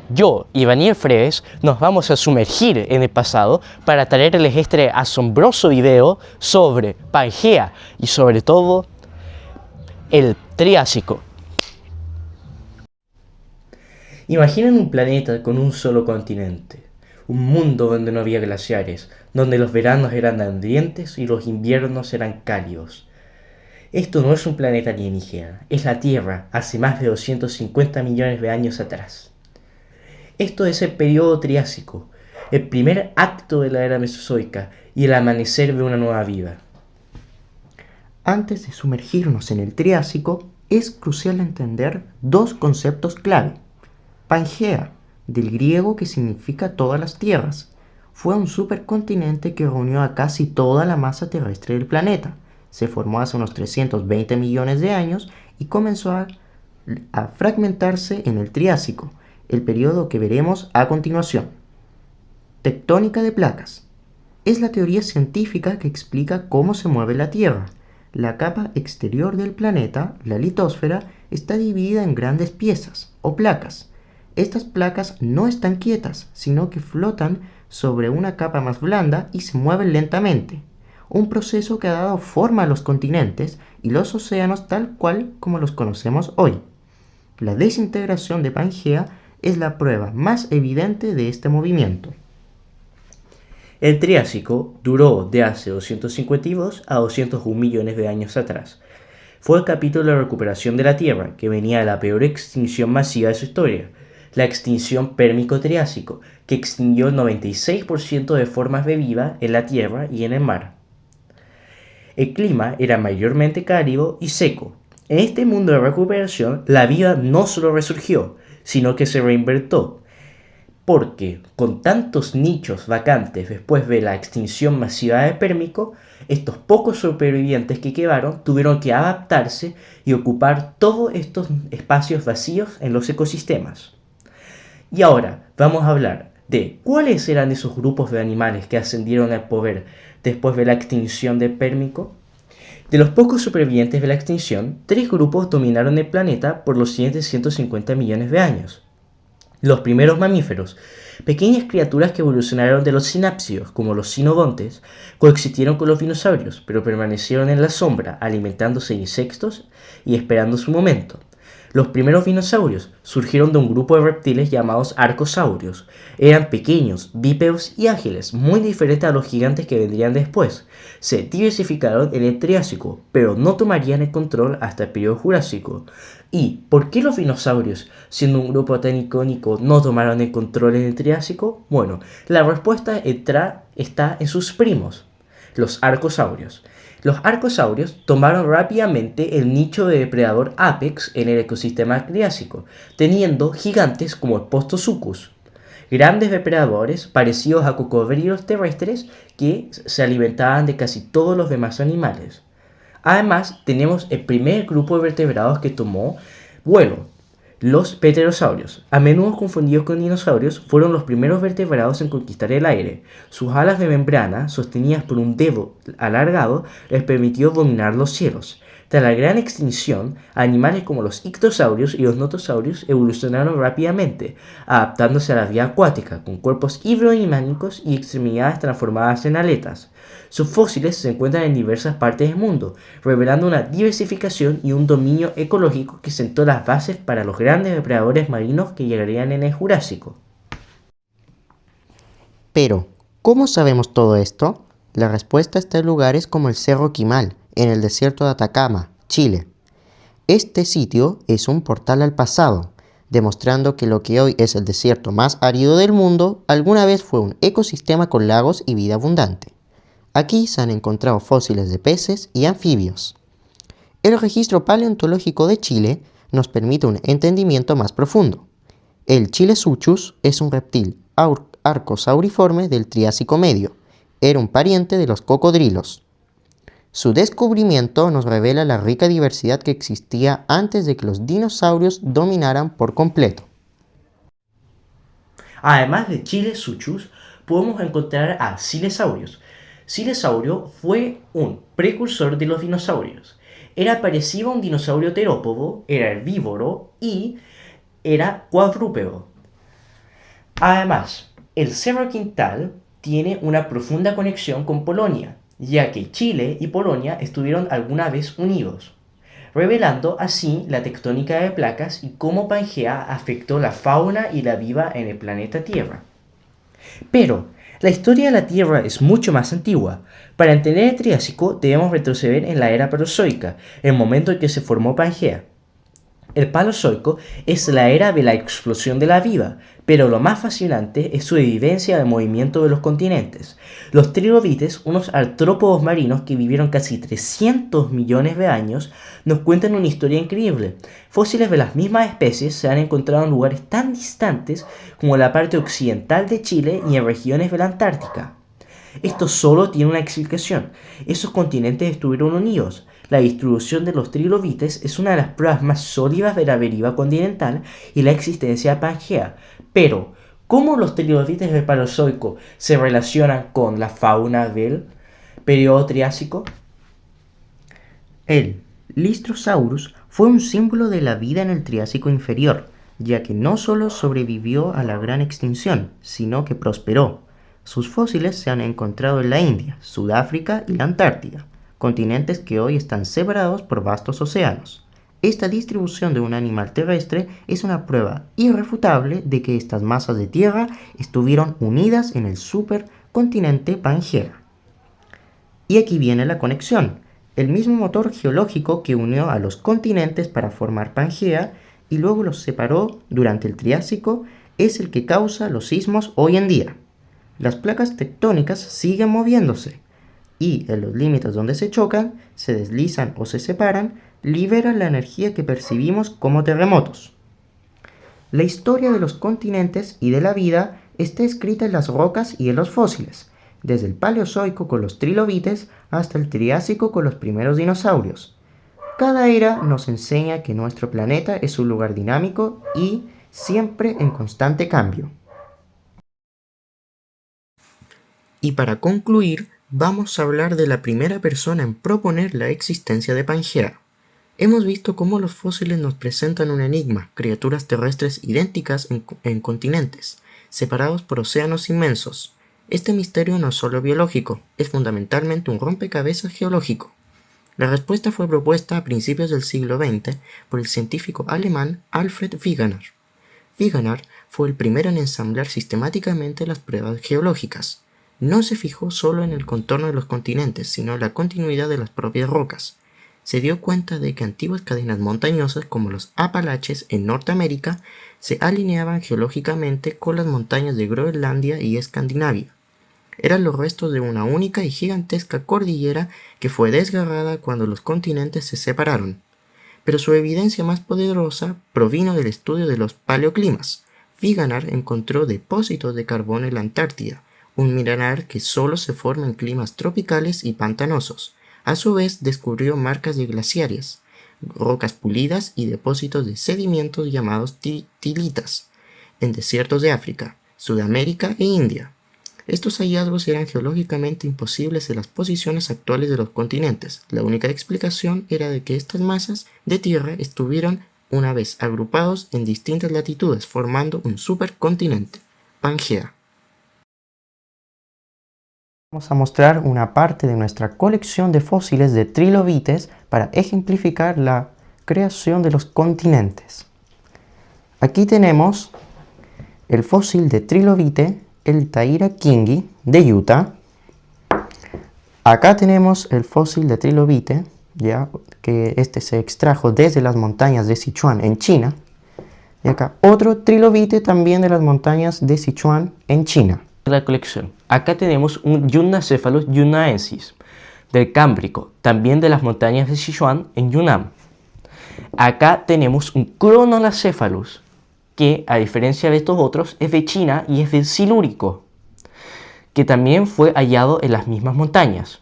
Yo y Daniel Fredes nos vamos a sumergir en el pasado para traerles este asombroso video sobre Pangea y sobre todo el Triásico. Imaginen un planeta con un solo continente, un mundo donde no había glaciares, donde los veranos eran hambrientos y los inviernos eran cálidos. Esto no es un planeta alienígena, es la Tierra hace más de 250 millones de años atrás. Esto es el periodo Triásico, el primer acto de la era Mesozoica y el amanecer de una nueva vida. Antes de sumergirnos en el Triásico, es crucial entender dos conceptos clave. Pangea, del griego que significa todas las tierras, fue un supercontinente que reunió a casi toda la masa terrestre del planeta. Se formó hace unos 320 millones de años y comenzó a fragmentarse en el Triásico, el periodo que veremos a continuación. Tectónica de placas. Es la teoría científica que explica cómo se mueve la Tierra. La capa exterior del planeta, la litosfera, está dividida en grandes piezas o placas. Estas placas no están quietas, sino que flotan sobre una capa más blanda y se mueven lentamente. Un proceso que ha dado forma a los continentes y los océanos tal cual como los conocemos hoy. La desintegración de Pangea es la prueba más evidente de este movimiento. El Triásico duró de hace 252 a 201 millones de años atrás. Fue el capítulo de la recuperación de la Tierra, que venía de la peor extinción masiva de su historia, la extinción Pérmico-Triásico, que extinguió el 96% de formas de vida en la Tierra y en el mar. El clima era mayormente cálido y seco. En este mundo de recuperación, la vida no solo resurgió, sino que se reinventó, porque con tantos nichos vacantes después de la extinción masiva del Pérmico, estos pocos supervivientes que quedaron tuvieron que adaptarse y ocupar todos estos espacios vacíos en los ecosistemas. Y ahora vamos a hablar de cuáles eran esos grupos de animales que ascendieron al poder después de la extinción del Pérmico. De los pocos supervivientes de la extinción, 3 grupos dominaron el planeta por los siguientes 150 millones de años. Los primeros mamíferos, pequeñas criaturas que evolucionaron de los sinápsidos, como los cinodontes, coexistieron con los dinosaurios, pero permanecieron en la sombra, alimentándose de insectos y esperando su momento. Los primeros dinosaurios surgieron de un grupo de reptiles llamados arcosaurios. Eran pequeños, bípedos y ágiles, muy diferentes a los gigantes que vendrían después. Se diversificaron en el Triásico, pero no tomarían el control hasta el periodo Jurásico. ¿Y por qué los dinosaurios, siendo un grupo tan icónico, no tomaron el control en el Triásico? Bueno, la respuesta está en sus primos, los arcosaurios. Los arcosaurios tomaron rápidamente el nicho de depredador apex en el ecosistema Triásico, teniendo gigantes como el Postosuchus, grandes depredadores parecidos a cocodrilos terrestres que se alimentaban de casi todos los demás animales. Además, tenemos el primer grupo de vertebrados que tomó vuelo. Los pterosaurios, a menudo confundidos con dinosaurios, fueron los primeros vertebrados en conquistar el aire. Sus alas de membrana, sostenidas por un dedo alargado, les permitió dominar los cielos. Tras la gran extinción, animales como los ictosaurios y los notosaurios evolucionaron rápidamente, adaptándose a la vida acuática, con cuerpos hidrodinámicos y extremidades transformadas en aletas. Sus fósiles se encuentran en diversas partes del mundo, revelando una diversificación y un dominio ecológico que sentó las bases para los grandes depredadores marinos que llegarían en el Jurásico. Pero, ¿cómo sabemos todo esto? La respuesta está en lugares como el Cerro Quimal, en el desierto de Atacama, Chile. Este sitio es un portal al pasado, demostrando que lo que hoy es el desierto más árido del mundo, alguna vez fue un ecosistema con lagos y vida abundante. Aquí se han encontrado fósiles de peces y anfibios. El registro paleontológico de Chile nos permite un entendimiento más profundo. El Chilesuchus es un reptil arcosauriforme del Triásico medio. Era un pariente de los cocodrilos. Su descubrimiento nos revela la rica diversidad que existía antes de que los dinosaurios dominaran por completo. Además de Chilesuchus, podemos encontrar a Silesaurios. Silesaurio fue un precursor de los dinosaurios. Era parecido a un dinosaurio terópodo, era herbívoro y era cuadrúpedo. Además, el Cerro Quintal tiene una profunda conexión con Polonia, ya que Chile y Polonia estuvieron alguna vez unidos, revelando así la tectónica de placas y cómo Pangea afectó la fauna y la vida en el planeta Tierra. Pero la historia de la Tierra es mucho más antigua. Para entender el Triásico debemos retroceder en la era Paleozoica, el momento en que se formó Pangea. El Paleozoico es la era de la explosión de la vida, pero lo más fascinante es su evidencia del movimiento de los continentes. Los trilobites, unos artrópodos marinos que vivieron casi 300 millones de años, nos cuentan una historia increíble. Fósiles de las mismas especies se han encontrado en lugares tan distantes como la parte occidental de Chile y en regiones de la Antártica. Esto solo tiene una explicación. Esos continentes estuvieron unidos. La distribución de los trilobites es una de las pruebas más sólidas de la deriva continental y la existencia de Pangea. Pero, ¿cómo los trilobites del Paleozoico se relacionan con la fauna del periodo Triásico? El Lystrosaurus fue un símbolo de la vida en el Triásico inferior, ya que no solo sobrevivió a la gran extinción, sino que prosperó. Sus fósiles se han encontrado en la India, Sudáfrica y la Antártida, continentes que hoy están separados por vastos océanos. Esta distribución de un animal terrestre es una prueba irrefutable de que estas masas de tierra estuvieron unidas en el supercontinente Pangea. Y aquí viene la conexión. El mismo motor geológico que unió a los continentes para formar Pangea y luego los separó durante el Triásico es el que causa los sismos hoy en día. Las placas tectónicas siguen moviéndose y en los límites donde se chocan, se deslizan o se separan, liberan la energía que percibimos como terremotos. La historia de los continentes y de la vida está escrita en las rocas y en los fósiles, desde el Paleozoico con los trilobites hasta el Triásico con los primeros dinosaurios. Cada era nos enseña que nuestro planeta es un lugar dinámico y siempre en constante cambio. Y para concluir, vamos a hablar de la primera persona en proponer la existencia de Pangea. Hemos visto cómo los fósiles nos presentan un enigma, criaturas terrestres idénticas en continentes, separados por océanos inmensos. Este misterio no es solo biológico, es fundamentalmente un rompecabezas geológico. La respuesta fue propuesta a principios del siglo XX por el científico alemán Alfred Wegener. Wegener fue el primero en ensamblar sistemáticamente las pruebas geológicas. No se fijó solo en el contorno de los continentes, sino en la continuidad de las propias rocas. Se dio cuenta de que antiguas cadenas montañosas como los Apalaches en Norteamérica se alineaban geológicamente con las montañas de Groenlandia y Escandinavia. Eran los restos de una única y gigantesca cordillera que fue desgarrada cuando los continentes se separaron. Pero su evidencia más poderosa provino del estudio de los paleoclimas. Wegener encontró depósitos de carbón en la Antártida, un mineral que solo se forma en climas tropicales y pantanosos. A su vez descubrió marcas de glaciares, rocas pulidas y depósitos de sedimentos llamados tilitas en desiertos de África, Sudamérica e India. Estos hallazgos eran geológicamente imposibles en las posiciones actuales de los continentes. La única explicación era de que estas masas de tierra estuvieron una vez agrupados en distintas latitudes formando un supercontinente, Pangea. Vamos a mostrar una parte de nuestra colección de fósiles de trilobites para ejemplificar la creación de los continentes. Aquí tenemos el fósil de trilobite, el Taira kingi de Utah. Acá tenemos el fósil de trilobite, ya que este se extrajo desde las montañas de Sichuan en China. Y acá otro trilobite también de las montañas de Sichuan en China. La colección. Acá tenemos un Yunnacephalus yunnaensis del Cámbrico, también de las montañas de Sichuan en Yunnan. Acá tenemos un Chronocephalus que, a diferencia de estos otros, es de China y es del Silúrico, que también fue hallado en las mismas montañas.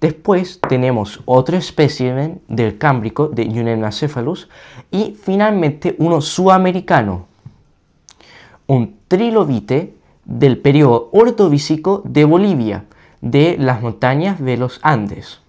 Después tenemos otro espécimen del Cámbrico de Yunnacephalus y finalmente uno sudamericano, un trilobite del periodo Ordovícico de Bolivia, de las montañas de los Andes.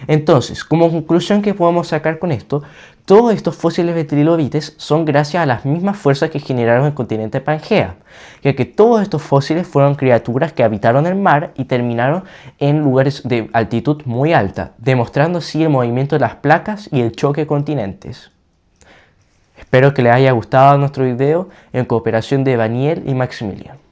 Entonces, como conclusión que podemos sacar con esto, Todos estos fósiles de trilobites son gracias a las mismas fuerzas que generaron el continente Pangea, ya que todos estos fósiles fueron criaturas que habitaron el mar y terminaron en lugares de altitud muy alta, demostrando así el movimiento de las placas y el choque de continentes. Espero que les haya gustado nuestro video en cooperación de Daniel y Maximiliano.